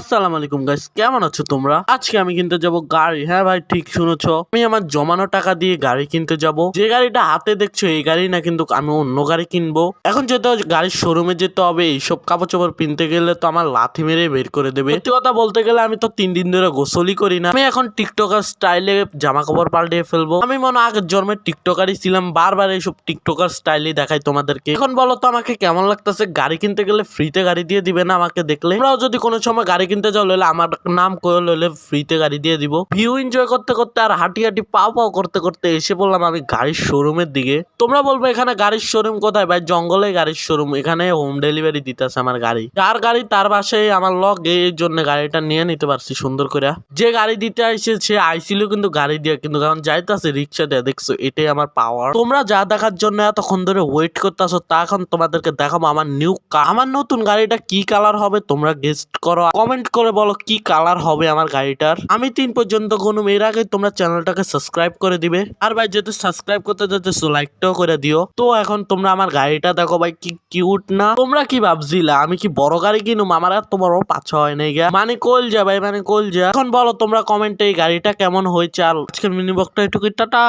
আসসালামু আলাইকুম গাইস, কেমন আছো তোমরা? আজকে আমি কিনতে যাব গাড়ি। হ্যাঁ ভাই, ঠিক শুনেছো, আমি আমার জমানো টাকা দিয়ে গাড়ি কিনতে যাব। যে গাড়িটা হাতে দেখছো এই গাড়ি না, কিন্তু আমি অন্য গাড়ি কিনবো। এখন যেতে গাড়ির শোরুমে যেতে হবে। এইসব কাপড় চোপড় কিনতে গেলে তো আমার লাথি মেরে বের করে দেবে। সত্যি কথা বলতে গেলে আমি তো 3 দিন ধরে গোসলই করি না। আমি এখন টিকটকার স্টাইলে জামা কাপড় পাল্টিয়ে ফেলবো। আমি মনে আগের জন্মে টিকটকারই ছিলাম, বারবার এইসব টিকটকার স্টাইলই দেখাই তোমাদেরকে। এখন বলো তো আমাকে কেমন লাগতেছে? গাড়ি কিনতে গেলে ফ্রিতে গাড়ি দিয়ে দিবে না আমাকে দেখলে? তোমরাও যদি কোনো সময় গাড়ি কিনতে যাও, লইলে আমার নাম করে লইলে ফ্রিতে গাড়ি দিয়ে দিব। ভিউ এনজয় করতে করতে আর হাঁটি হাঁটি পাও পাও করতে করতে এসে বললাম আমি গাড়ির শোরুমের দিকে। তোমরা বলবো এখানে গাড়ির শোরুম কোথায়? ভাই জঙ্গলে গাড়ির শোরুম। এখানে হোম ডেলিভারি দিতেছে আমার গাড়ি। যার গাড়ি তার বাসায় আমার লগে, এই জন্য গাড়িটা নিয়ে নিতে পারছি সুন্দর করে। যে গাড়ি দিতে আইসে সে আইছিল কিন্তু গাড়ি দিয়ে, কিন্তু এখন যাইতেছে রিক্সা দিয়ে। দেখছো, এটাই আমার পাওয়ার। তোমরা যা দেখার জন্য এতক্ষণ ধরে ওয়েট করতেছো, তা এখন তোমাদেরকে দেখাবো আমার নিউ কার। আমার নতুন গাড়িটা কি কালার হবে তোমরা গেস্ট করো, কমেন্ট করে বলো কি কালার হবে আমার গাড়িটার। আমি 3 পর্যন্ত গুনুম, এর আগে তোমরা চ্যানেলটাকে সাবস্ক্রাইব করে দিবে। আর ভাই যদি সাবস্ক্রাইব করতে যেতেছো, লাইকটাও করে দিও। তো এখন তোমরা আমার গাড়িটা দেখো ভাই, কি কিউট না? তোমরা কি ভাবছিলা আমি কি বড় গাড়ি কিনুম? আমার এত বড় পাছা হয় নাই গা, মানে কল যা ভাই, মানে কল যা। এখন বলো তোমরা কমেন্টে এই গাড়িটা কেমন হয়েছে। আর আজকের মিনি ব্লগটা একটু টাটা।